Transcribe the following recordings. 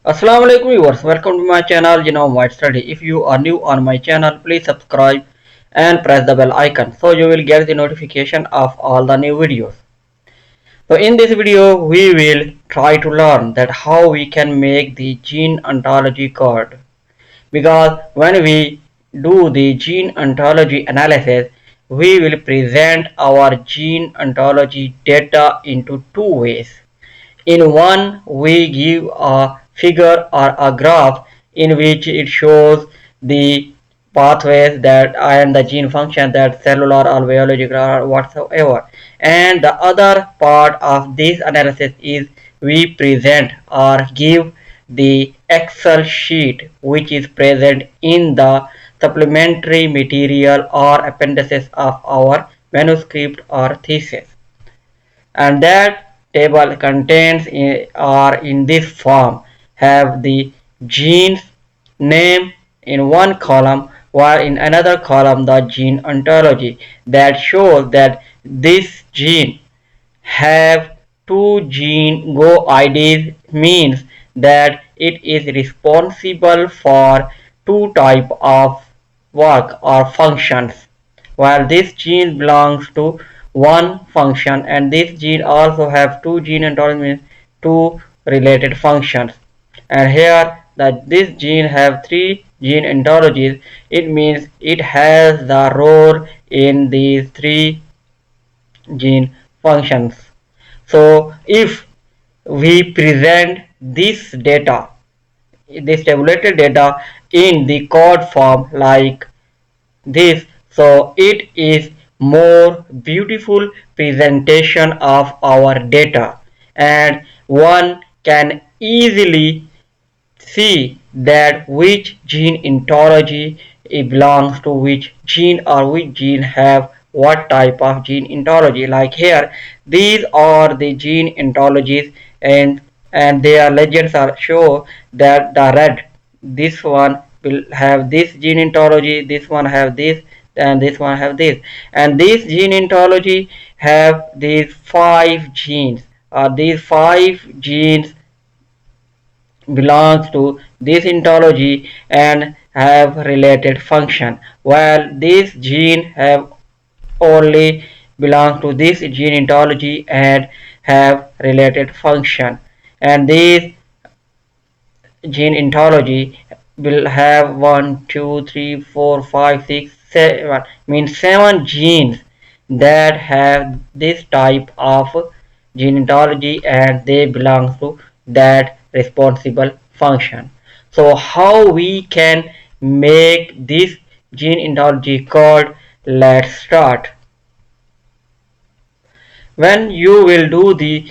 Assalamu alaikum viewers, welcome to my channel Genome White Study. If you are new on my channel, please subscribe and press the bell icon so you will get the notification of all the new videos. So in this video we will try to learn that how we can make the gene ontology code, because when we do the gene ontology analysis we will present our gene ontology data into two ways. In one, we give a figure or a graph in which it shows the pathways that and the gene function that cellular or biological or whatsoever. And the other part of this analysis is we present or give the Excel sheet which is present in the supplementary material or appendices of our manuscript or thesis, and that table contains or in this form have the gene's name in one column, while in another column the gene ontology that shows that this gene have two gene GO IDs, means that it is responsible for two type of work or functions, while this gene belongs to one function, and this gene also have two gene ontology, means two related functions. And here that this gene have three gene ontologies, it means it has the role in these three gene functions. So if we present this tabulated data in the code form like this, so it is more beautiful presentation of our data, and one can easily see that which gene ontology it belongs to which gene, or which gene have what type of gene ontology. Like here, these are the gene ontologies, and their legends are show that the red, this one will have this gene ontology, this one have this, and this one have this, and this gene ontology have these five genes, these five genes belongs to this ontology and have related function, while this gene have only belong to this gene ontology and have related function, and this gene ontology will have 1 2 3 4 5 6 7, means 7 genes that have this type of gene ontology and they belong to that responsible function. So how we can make this gene ontology called? Let's start. When you will do the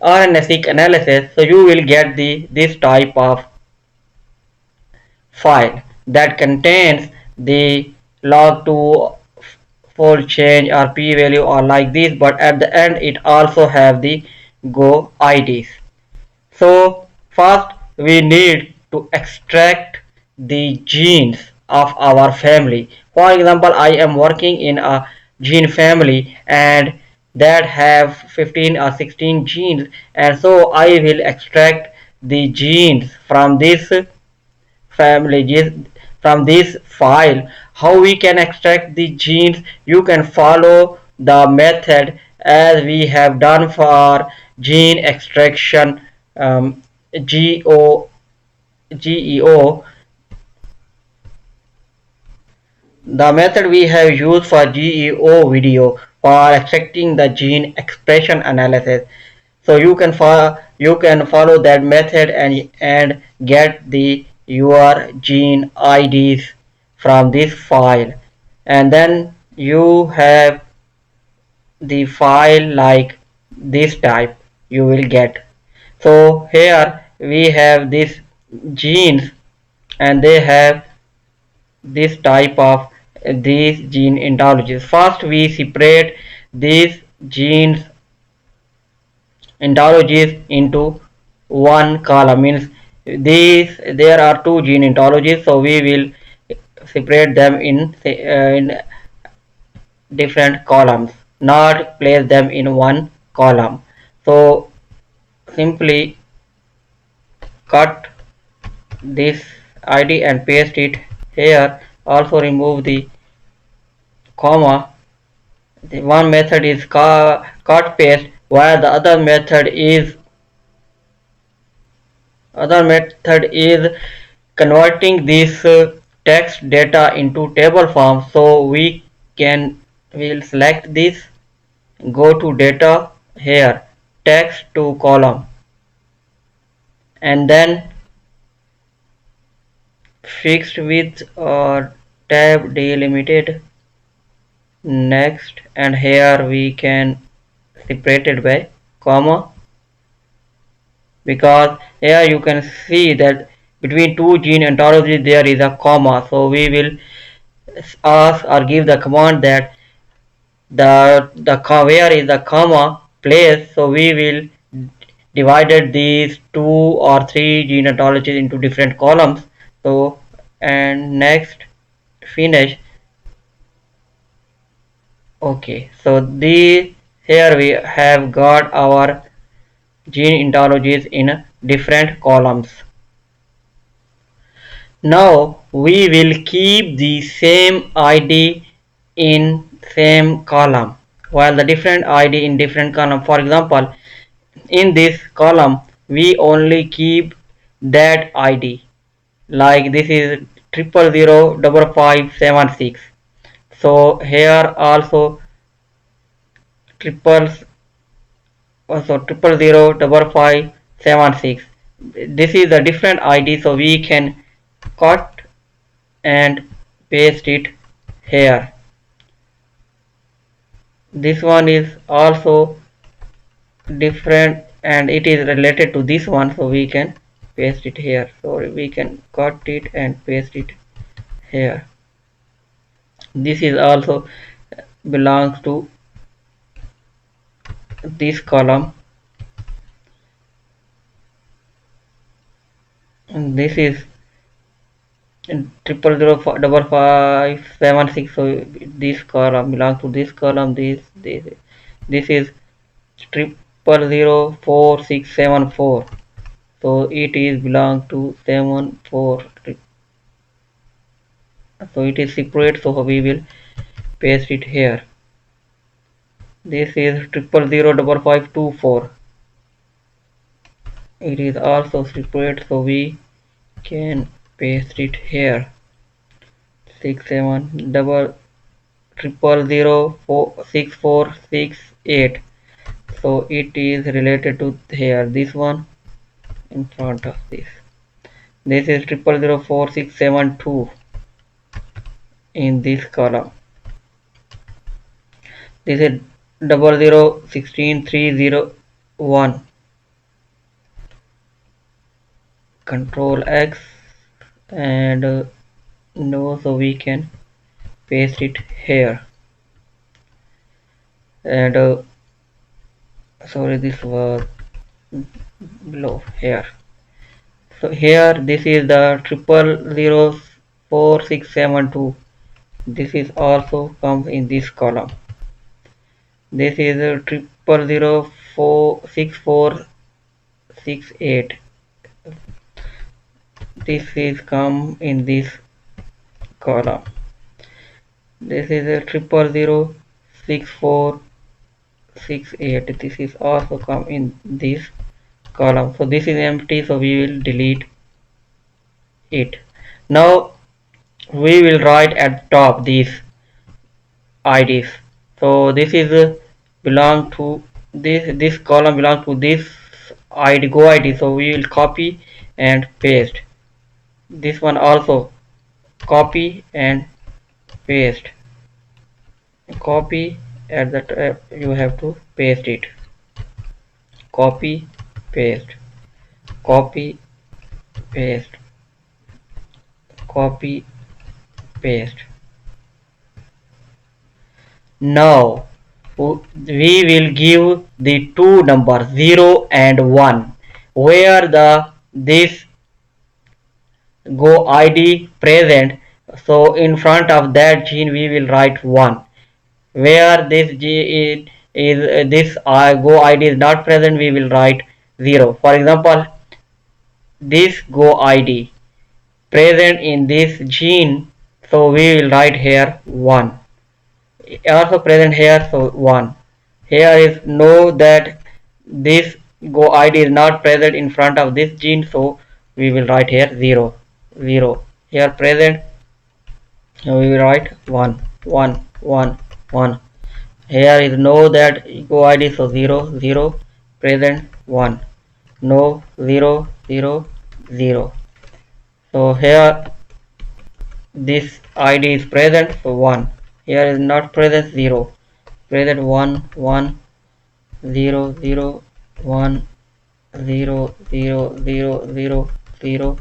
RNA-seq analysis, so you will get this type of file that contains the log2 fold change or p-value or like this, but at the end it also have the GO IDs. So first we need to extract the genes of our family. For example, I am working in a gene family and that have 15 or 16 genes, and so I will extract the genes from this family, from this file. How we can extract the genes? You can follow the method as we have done for gene extraction, GO GEO. The method we have used for GEO video for extracting the gene expression analysis. So you can follow that method and get the your gene IDs from this file, and then you have the file like this type you will get. So here we have these genes and they have this type of these gene ontologies. First we separate these genes ontologies into one column, means these there are two gene ontologies, so we will separate them in different columns, not place them in one column. So simply cut this id and paste it here. Also remove the comma. The one method is cut paste, while the other method is converting this text data into table form. So we'll select this, go to data here, text to column, and then fixed width or tab delimited. Next, and here we can separate it by comma, because here you can see that between two gene ontologies there is a comma. So we will ask or give the command that the where is the comma place. So we will divided these two or three gene ontologies into different columns. So, and next, finish. Okay, so here we have got our gene ontologies in different columns. Now we will keep the same ID in same column, while the different ID in different column. For example, in this column we only keep that ID, like this is 0005576. So here also triples also 0005576. This is a different ID, so we can cut and paste it here. This one is also different and it is related to this one, so we can paste it here. So we can cut it and paste it here. This is also belongs to this column, and this is 0005576. So this column belongs to this column. This is 0004674. So it is belong to 74. So it is separate, so we will paste it here. This is 0005524. It is also separate, so we can paste it here. 6700006468. So it is related to here, this one in front of this. This is 0004672 in this column. This is 0016301. Control X and no, so we can paste it here. And sorry, this was below here. So here this is the 0004672. This is also comes in this column. This is 0006468. This is come in this column. This is a 0006468. This is also come in this column. So this is empty, so we will delete it. Now we will write at top these IDs. So this is belong to this column belong to this ID Go ID. So we will copy and paste. This one also copy and paste. Copy at the top, you have to paste it. Copy, paste, copy, paste, copy, paste. Now we will give the two numbers 0 and 1, where this Go ID present. So in front of that gene we will write 1. Where this gene is this Go ID is not present, we will write 0. For example, this go ID present in this gene, so we will write here 1. Also present here, so 1. Here is know that this go ID is not present in front of this gene, so we will write here 0, 0. Here present, so we will write 1, 1, 1, 1. Here is no that go ID, so 0, 0, present 1. No, 0, 0, 0. So here this ID is present, so 1. Here is not present, 0. Present 1, 1, 0, 0, 1, 0, 0, 0, 0, 0.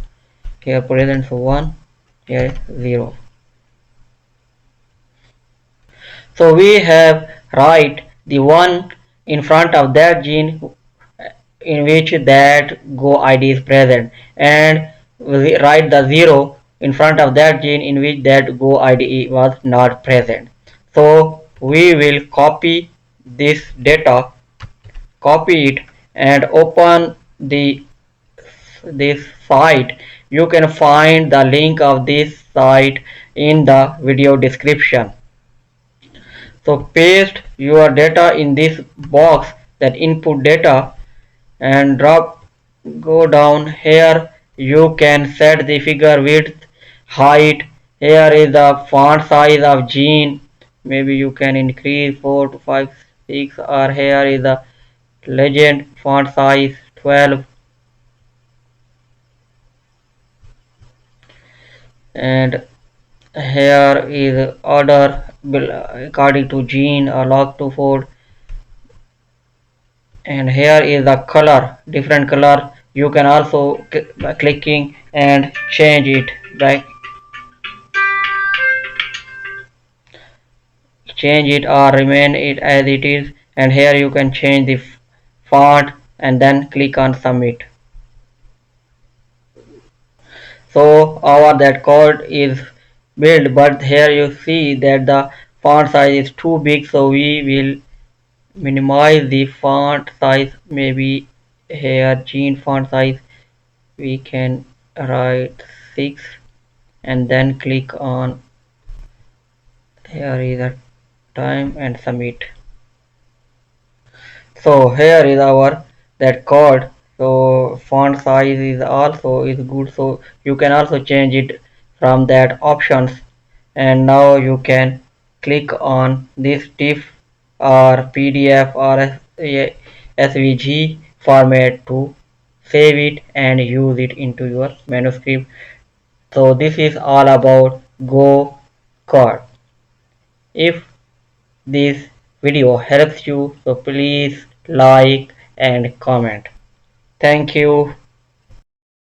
Here present, so 1. Here is 0. So we have write the 1 in front of that gene in which that go ID is present, and we write the 0 in front of that gene in which that go ID was not present. So we will copy this data, copy it, and open this site. You can find the link of this site in the video description. So paste your data in this box, that input data, and go down. Here you can set the figure width, height. Here is the font size of gene. Maybe you can increase 4 to 5, 6, or here is the legend font size 12, and here is order according to gene or log to fold, and here is the color, different color. You can also by clicking and change it, by change it or remain it as it is, and here you can change the font and then click on submit. So our that code is built, but here you see that the font size is too big, so we will minimize the font size. Maybe here gene font size we can write 6, and then click on here is the time and submit. So here is our that code. So font size is also is good, so you can also change it from that options, and now you can click on this TIFF or PDF or SVG format to save it and use it into your manuscript. So this is all about Go Chord. If this video helps you, so please like and comment. Thank you.